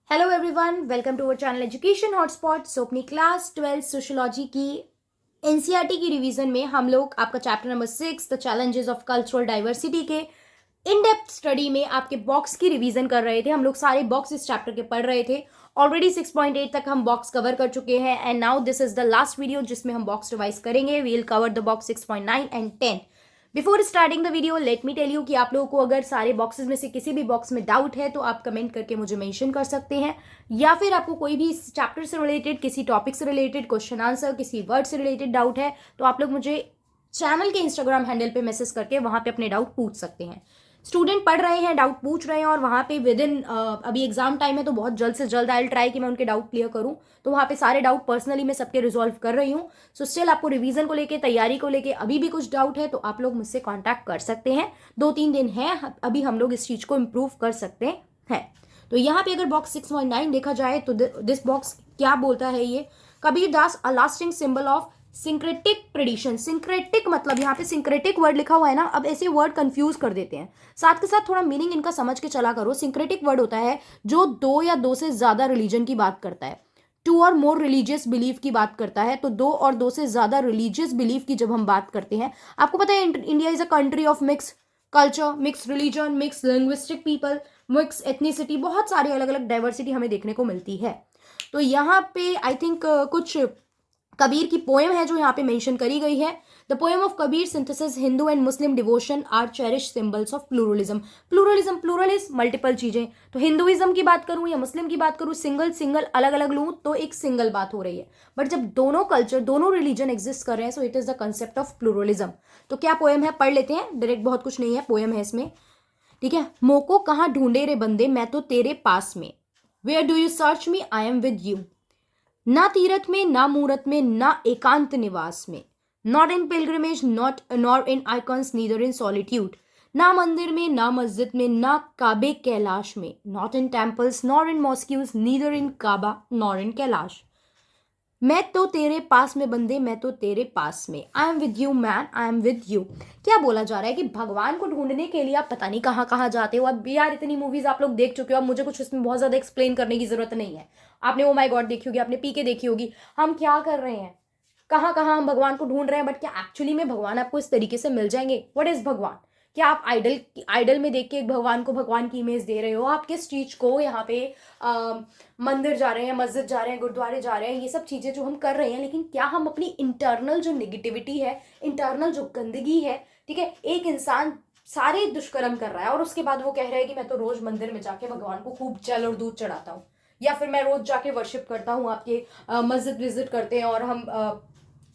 Hello everyone, welcome to our channel education hotspot. So अपनी class 12 sociology की NCERT की revision में हम लोग आपका chapter number 6 the challenges of cultural diversity के इन डेप्थ स्टडी में आपके बॉक्स की रिवीजन कर रहे थे। हम लोग सारे बॉक्स इस चैप्टर के पढ़ रहे थे। ऑलरेडी 6.8 तक हम बॉक्स कवर कर चुके हैं and now this is the last video जिसमें हम बॉक्स रिवाइज करेंगे। We will cover the box 6.9 and 10। Before starting the video let me tell you कि आप लोगों को अगर सारे बॉक्सेस में से किसी भी बॉक्स में डाउट है तो आप कमेंट करके मुझे मेंशन कर सकते हैं, या फिर आपको कोई भी इस चैप्टर से रिलेटेड, किसी टॉपिक से रिलेटेड क्वेश्चन आंसर, किसी वर्ड से रिलेटेड डाउट है तो आप लोग मुझे चैनल के इंस्टाग्राम हैंडल पे मैसेज करके वहां पे अपने डाउट पूछ सकते हैं। स्टूडेंट पढ़ रहे हैं, डाउट पूछ रहे हैं और वहाँ पे विद इन अभी एग्जाम टाइम है तो बहुत जल्द से जल्द आई विल ट्राई कि मैं उनके डाउट क्लियर करूँ। तो वहाँ पे सारे डाउट पर्सनली मैं सबके रिजॉल्व कर रही हूँ। सो स्टिल आपको रिवीजन को लेके, तैयारी को लेके अभी भी कुछ डाउट है तो आप लोग मुझसे कॉन्टैक्ट कर सकते हैं। 2-3 दिन है अभी, हम लोग इस चीज़ को इम्प्रूव कर सकते हैं। तो यहाँ पे अगर बॉक्स 6.9 देखा जाए तो दिस बॉक्स क्या बोलता है, ये Kabir Das a lasting symbol of syncretic tradition. Syncretic मतलब यहाँ पे सिंक्रेटिक वर्ड लिखा हुआ है ना, अब ऐसे वर्ड कंफ्यूज कर देते हैं। साथ के साथ थोड़ा मीनिंग इनका समझ के चला करो। सिंक्रेटिक वर्ड होता है जो 2 या 2 से ज्यादा रिलीजन की बात करता है, 2 और मोर रिलीजियस बिलीफ की बात करता है। तो 2 और 2 से ज्यादा रिलीजियस बिलीफ की जब हम बात करते हैं, आपको पता है India is a country of mix culture, mix religion, mix linguistic people, mix ethnicity, बहुत सारी अलग अलग डाइवर्सिटी हमें देखने को मिलती है। तो यहाँ पे आई थिंक कुछ कबीर की पोएम है जो यहाँ पे मेंशन करी गई है। The poem of Kabir synthesis Hindu and Muslim devotion are cherish symbols of pluralism. Pluralism, plural is multiple चीजें। तो हिंदुइज्म की बात करूं या मुस्लिम की बात करूं, सिंगल सिंगल अलग अलग लूं तो एक सिंगल बात हो रही है। बट जब दोनों कल्चर, दोनों रिलीजन एग्जिस्ट कर रहे हैं, so it is the concept of pluralism. तो क्या पोएम है, पढ़ लेते हैं डायरेक्ट, बहुत कुछ नहीं है, पोएम है इसमें। ठीक है। मोको कहाँ ढूंढे रे बंदे, मैं तो तेरे पास में। Where do you search me, I am with you. ना तीरथ में, ना मूरत में, ना एकांत निवास में। Not in pilgrimage, not nor in icons, neither in solitude. ना मंदिर में, ना मस्जिद में, ना काबे कैलाश में। Not in temples, nor in mosques, neither in Kaaba, nor in Kailash. मैं तो तेरे पास में बंदे, मैं तो तेरे पास में। आई am with you man, I am with you. क्या बोला जा रहा है कि भगवान को ढूंढने के लिए आप पता नहीं कहाँ कहाँ जाते हो। अब यार इतनी मूवीज आप लोग देख चुके हो, अब मुझे कुछ इसमें बहुत ज्यादा एक्सप्लेन करने की जरूरत नहीं है। आपने ओ माई गॉड देखी होगी, आपने पीके देखी होगी। हम क्या कर रहे हैं, कहाँ कहाँ हम भगवान को ढूंढ रहे हैं, बट क्या एक्चुअली में भगवान आपको इस तरीके से मिल जाएंगे? व्हाट इज भगवान? क्या आप आइडल में देख के एक भगवान को भगवान की इमेज दे रहे हो? आप किस चीज को यहाँ पे मंदिर जा रहे हैं, मस्जिद जा रहे हैं, गुरुद्वारे जा रहे हैं, ये सब चीजें जो हम कर रहे हैं, लेकिन क्या हम अपनी इंटरनल जो निगेटिविटी है, इंटरनल जो गंदगी है, ठीक है, एक इंसान सारे दुष्कर्म कर रहा है और उसके बाद वो कह रहा है कि मैं तो रोज मंदिर में जाके भगवान को खूब जल और दूध चढ़ाता हूँ, या फिर मैं रोज जाके वर्शिप करता हूँ, आपके मस्जिद विजिट करते हैं और हम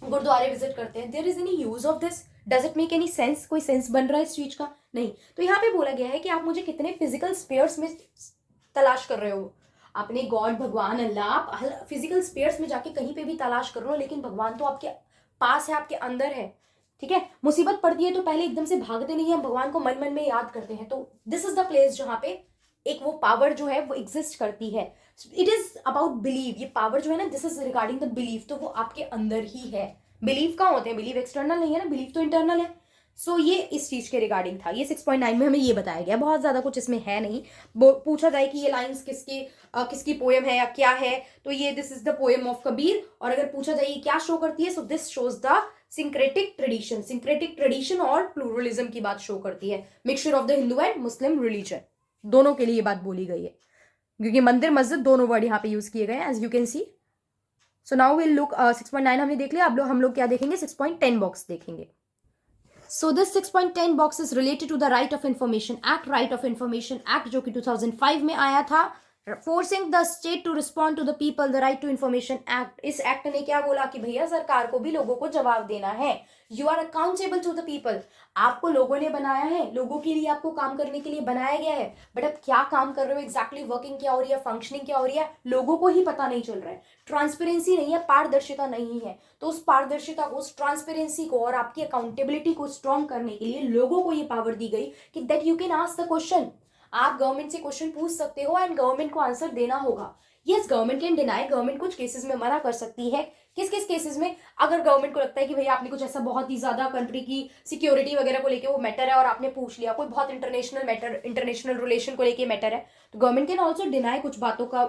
गुरुद्वारे विजिट करते हैं। There is any use of this? Does it make any sense? कोई सेंस बन रहा है इस चीज का? नहीं। तो यहाँ पे बोला गया है कि आप मुझे कितने फिजिकल स्पेयर्स में तलाश कर रहे हो। अपने गॉड, भगवान, अल्लाह, आप फिजिकल स्पेयर्स में जाके कहीं पे भी तलाश कर रहे हो, लेकिन भगवान तो आपके पास है, आपके अंदर है। ठीक है। मुसीबत पड़ती है तो पहले एकदम से भागते नहीं है, हम भगवान को मन मन में याद करते हैं। तो दिस इज द प्लेस जहाँ पे एक वो पावर जो है वो एग्जिस्ट करती है। It is about believe. ये पावर जो है ना, this is regarding the believe, तो वो आपके अंदर ही है। बिलीव कहाँ होते हैं? बिलीव एक्सटर्नल नहीं है ना, बिलीव तो इंटरनल है। सो ये इस चीज के रिगार्डिंग था। ये 6.9 में हमें ये बताया गया, बहुत ज्यादा कुछ इसमें है नहीं। पूछा जाए कि ये लाइंस किसकी पोएम है या क्या है, तो ये this is the poem of Kabir. और अगर पूछा जाए ये क्या शो करती है, so this shows the syncretic tradition. Syncretic tradition और प्लूरलिज्म की बात शो करती है, mixture of the Hindu and Muslim religion, दोनों के लिए बात बोली गई है, क्योंकि मंदिर मस्जिद दोनों वर्ड यहाँ पे यूज किए गए हैं, as you can see. So now will look 6.9 हमने देख लिया। अब हम लोग क्या देखेंगे? 6.10 बॉक्स देखेंगे। So this 6.10 box is related to the Right of Information Act. Right of Information Act जो कि 2005 में आया था, forcing the state to respond to the people, the right to information act. इस एक्ट ने क्या बोला कि भैया सरकार को भी लोगों को जवाब देना है। You are accountable to the people. आपको लोगों ने बनाया है, लोगों के लिए आपको काम करने के लिए बनाया गया है, बट अब क्या काम कर रहे हो एग्जैक्टली, वर्किंग क्या हो रही है, फंक्शनिंग क्या हो रही है, लोगों को ही पता नहीं चल रहा है। ट्रांसपेरेंसी नहीं है, पारदर्शिता नहीं है। तो उस पारदर्शिता को, उस ट्रांसपेरेंसी को और आपकी अकाउंटेबिलिटी को स्ट्रॉन्ग करने के लिए लोगों को ये पावर दी गई कि that you can ask the question. आप गवर्नमेंट से क्वेश्चन पूछ सकते हो एंड गवर्नमेंट को आंसर देना होगा। Yes, government can deny, government कुछ केसेस में मना कर सकती है। किस किस केसेस में? अगर गवर्नमेंट को लगता है कि भैया आपने कुछ ऐसा बहुत ही ज्यादा कंट्री की सिक्योरिटी वगैरह को लेके वो मैटर है और आपने पूछ लिया, कोई बहुत इंटरनेशनल मैटर, इंटरनेशनल रिलेशन को लेके मैटर है, तो गवर्नमेंट कैन ऑल्सो डिनाई कुछ बातों का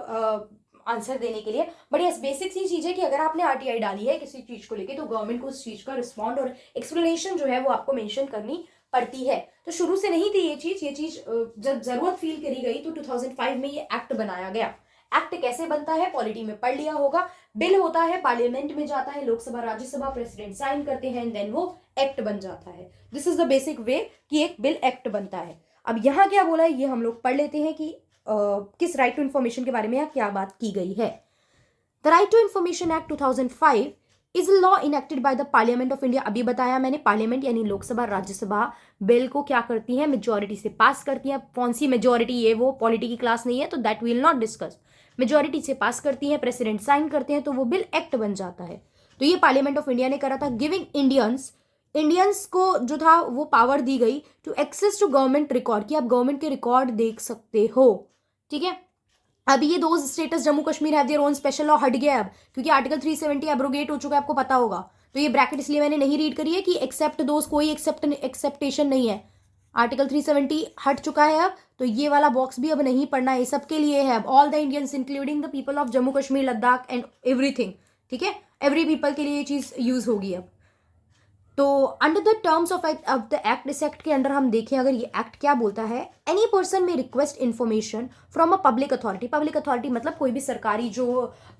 आंसर देने के लिए। बट यस, बेसिक सी चीज है कि अगर आपने आरटीआई डाली है किसी चीज को लेके तो गवर्नमेंट को उस चीज का रिस्पॉन्ड और एक्सप्लेनेशन जो है वो आपको मेंशन करनी पड़ती है। तो शुरू से नहीं थी ये चीज जब जरूरत फील करी गई तो 2005 में ये एक्ट बनाया गया। एक्ट कैसे बनता है पॉलिटी में पढ़ लिया होगा। बिल होता है, पार्लियामेंट में जाता है, लोकसभा राज्यसभा, प्रेसिडेंट साइन करते हैं, देन वो एक्ट बन जाता है। This is the basic way कि एक बिल एक्ट बनता है। अब यहाँ क्या बोला है ये हम लोग पढ़ लेते हैं कि किस राइट टू इन्फॉर्मेशन के बारे में यहाँ क्या बात की गई है। The right to information act 2005 is law enacted by the parliament of India. अभी बताया मैंने, पार्लियामेंट यानी लोकसभा राज्यसभा बिल को क्या करती है, मेजोरिटी से पास करती है। कौन सी मेजोरिटी, ये वो पॉलिटी की क्लास नहीं है तो that will not discuss. Majority से पास करती है, प्रेसिडेंट साइन करते हैं तो वो बिल एक्ट बन जाता है। तो ये पार्लियामेंट ऑफ इंडिया ने करा था। गिविंग इंडियंस को जो था वो पावर दी गई to access to government record, कि आप गवर्नमेंट के रिकॉर्ड देख सकते हो। ठीक है, अभी ये दो status Jammu Kashmir have their own special law हट गया अब, क्योंकि आर्टिकल 370 एब्रोगेट हो चुका है, आपको पता होगा। तो ये ब्रैकेट इसलिए मैंने नहीं रीड करी है कि एक्सेप्ट दोस्त, कोई एक्सेप्टेशन नहीं है। आर्टिकल 370 हट चुका है अब, तो ये वाला बॉक्स भी अब नहीं पढ़ना है, सबके लिए है। All the Indians including the people of Jammu Kashmir, Ladakh and everything. ठीक है, एवरी पीपल के लिए ये चीज यूज होगी अब। तो under the terms of the act, इस एक्ट के अंडर हम देखें अगर ये एक्ट क्या बोलता है, एनी पर्सन में request information from a public authority. Public authority मतलब कोई भी सरकारी जो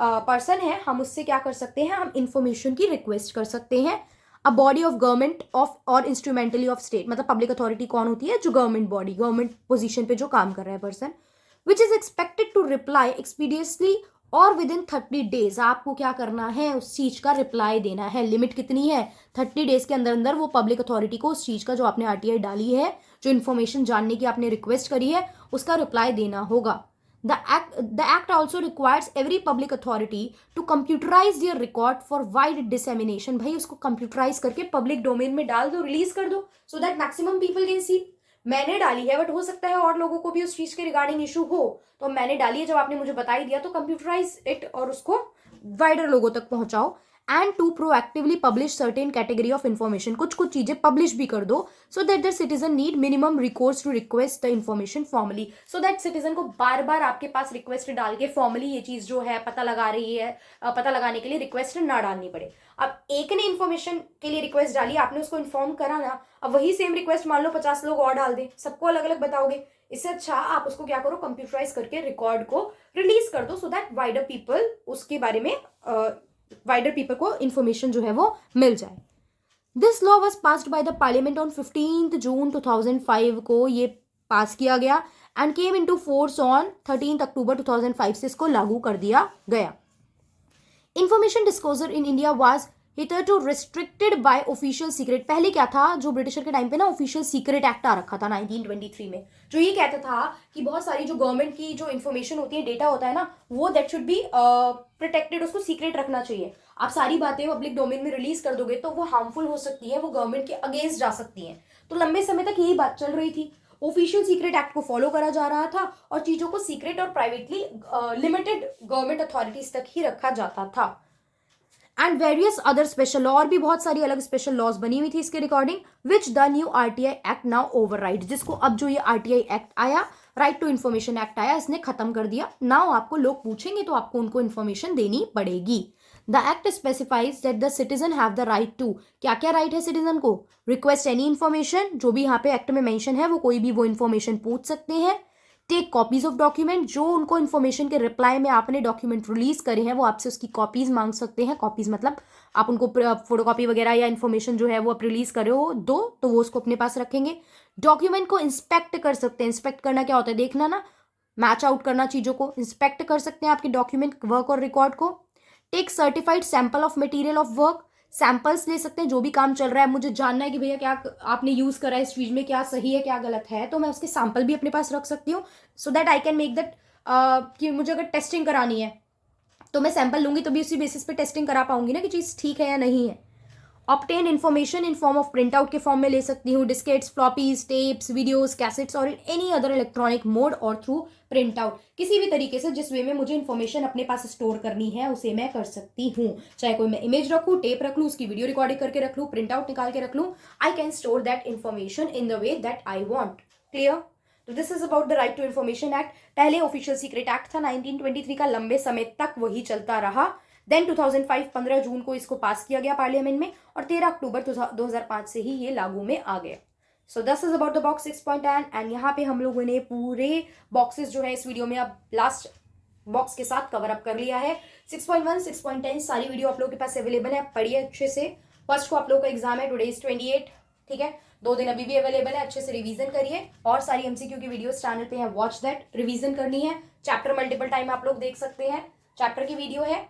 पर्सन है, हम उससे क्या कर सकते हैं, हम इंफॉर्मेशन की रिक्वेस्ट कर सकते हैं। A body of government of और इंस्ट्रूमेंटली ऑफ स्टेट, मतलब पब्लिक अथॉरिटी कौन होती है, जो गवर्नमेंट बॉडी, गवर्नमेंट पोजीशन पे जो काम कर रहा है person, which is expected to reply expeditiously और विद इन 30 डेज। आपको क्या करना है, उस चीज का रिप्लाई देना है। लिमिट कितनी है, 30 डेज के अंदर अंदर वो पब्लिक अथॉरिटी को उस चीज का जो आपने आरटीआई डाली है, जो इन्फॉर्मेशन जानने की आपने रिक्वेस्ट करी है, उसका रिप्लाई देना होगा। The act also requires every public authority to computerize their record for wide dissemination. भाई उसको कंप्यूटराइज करके पब्लिक डोमेन में डाल दो, रिलीज कर दो, so that maximum people can see. मैंने डाली है बट हो सकता है और लोगों को भी उस चीज के रिगार्डिंग इशू हो, तो मैंने डाली है, जब आपने मुझे बता ही दिया तो कंप्यूटराइज इट और उसको वाइडर लोगों तक पहुंचाओ। And to proactively publish certain category of information, कुछ कुछ चीजें पब्लिश भी कर दो, so that the citizen need minimum recourse to request the information formally, so that citizen को बार बार आपके पास रिक्वेस्ट डाल के फॉर्मली ये चीज जो है पता लगा रही है, पता लगाने के लिए रिक्वेस्ट ना डालनी पड़े। अब एक ने इन्फॉर्मेशन के लिए रिक्वेस्ट डाली, आपने उसको इन्फॉर्म करा ना, अब वही सेम रिक्वेस्ट मान लो 50 लोग और डाल दें, सबको अलग अलग बताओगे। इससे अच्छा आप उसको क्या करो, कंप्यूटराइज करके रिकॉर्ड को रिलीज कर दो, सो दैट वाइडर पीपल उसके बारे में वाइडर पीपल को इंफॉर्मेशन जो है वो मिल जाए। This law was passed by the parliament on 15 June 2005 को ये पास किया गया and came into force on 13 October 2005 से इसको लागू कर दिया गया। Information disclosure in India was hitherto restricted by official secret. पहले क्या था, जो ब्रिटिशर के टाइम पे ना ऑफिशियल सीक्रेट एक्ट आ रखा था 1923 में, जो ये कहता था कि बहुत सारी जो गवर्नमेंट की जो इन्फॉर्मेशन होती है, डेटा होता है ना, वो दैट शुड बी प्रोटेक्टेड, उसको सीक्रेट रखना चाहिए। आप सारी बातें पब्लिक डोमेन में रिलीज कर दोगे तो वो हार्मफुल हो सकती है, वो गवर्नमेंट के अगेंस्ट जा सकती हैं। तो लंबे समय तक यही बात चल रही थी, ऑफिशियल सीक्रेट एक्ट को फॉलो करा जा रहा था और चीजों को सीक्रेट और प्राइवेटली लिमिटेड गवर्नमेंट अथॉरिटीज तक ही रखा जाता था। And various other special law, और भी बहुत सारी अलग स्पेशल लॉज बनी हुई थी इसके recording, which the new RTI act now override, जिसको अब जो ये आरटीआई एक्ट आया, राइट टू इन्फॉर्मेशन एक्ट आया, इसने खत्म कर दिया। नाउ आपको लोग पूछेंगे तो आपको उनको इन्फॉर्मेशन देनी पड़ेगी। The act specifies that the citizen have the right to, क्या क्या राइट है सिटीजन को, रिक्वेस्ट एनी इन्फॉर्मेशन, जो भी यहाँ पे एक्ट में मेंशन है वो कोई भी वो इन्फॉर्मेशन पूछ सकते हैं। टेक कॉपीज ऑफ डॉक्यूमेंट, जो उनको इन्फॉर्मेशन के रिप्लाई में आपने डॉक्यूमेंट रिलीज करे हैं वो आपसे उसकी कॉपीज मांग सकते हैं। कॉपीज मतलब आप उनको फोटोकॉपी वगैरह या इन्फॉर्मेशन जो है वो आप रिलीज करे हो दो, तो वो उसको अपने पास रखेंगे। डॉक्यूमेंट को इंस्पेक्ट कर सकते हैं, इंस्पेक्ट करना क्या होता है, देखना ना, मैच आउट करना चीजों को, इंस्पेक्ट कर सकते हैं आपके डॉक्यूमेंट वर्क और रिकॉर्ड को। Take certified sample of material of work, samples ले सकते हैं, जो भी काम चल रहा है मुझे जानना है कि भैया क्या आपने यूज करा है इस चीज में, क्या सही है क्या गलत है, तो मैं उसके सैंपल भी अपने पास रख सकती हूँ, so that I can make that, कि मुझे अगर टेस्टिंग करानी है तो मैं सैंपल लूंगी तो भी उसी बेसिस पे टेस्टिंग करा पाऊंगी ना कि चीज ठीक है या नहीं है। Obtain information in form of print out के फॉर्म में ले सकती हूँ, diskettes, floppies, tapes, videos, cassettes और in any other electronic mode और थ्रू प्रिंट आउट। किसी भी तरीके से जिस वे में मुझे इन्फॉर्मेशन अपने पास स्टोर करनी है उसे मैं कर सकती हूँ। चाहे कोई मैं इमेज रखूँ, टेप रख लूँ, उसकी वीडियो रिकॉर्डिंग करके रख लूँ, प्रिंट आउट निकाल के रख लूँ, I can store that information in the way that I want. Clear? तो this is about the right to information act. पहले ऑफिशियल सीक्रेट एक्ट था 1923 का, लंबे समय तक वही चलता रहा। देन 2005 15 जून को इसको पास किया गया पार्लियामेंट में और 13 अक्टूबर 2005 से ही ये लागू में आ गया। So this is about the box 6.10 and यहाँ पे हम लोगों ने पूरे बॉक्सेस जो है इस वीडियो में अब लास्ट बॉक्स के साथ कवर अप कर लिया है। 6.1 6.10 सारी वीडियो आप लोगों के पास अवेलेबल है, पढ़िए अच्छे से। फर्स्ट को आप लोगों का एग्जाम है, टुडे इज 28, ठीक है, 2 दिन अभी भी अवेलेबल है, अच्छे से रिवीजन करिए। और सारी एमसीक्यू की वीडियोस चैनल पे है, वॉच दैट, रिवीजन करनी है। चैप्टर मल्टीपल टाइम आप लोग देख सकते हैं, चैप्टर की वीडियो है,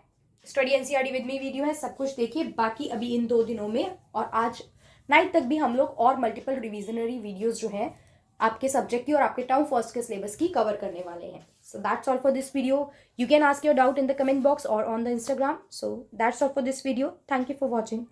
study NCERT with me video है, सब कुछ देखिए। बाकी अभी इन 2 दिनों में और आज नाइट तक भी हम लोग और मल्टीपल रिविजनरी वीडियोस जो है आपके सब्जेक्ट की और आपके टर्म फर्स्ट के सिलेबस की कवर करने वाले हैं। So that's all for this video. You can ask your doubt in the comment box और on the Instagram. So that's all for this video. Thank you for watching.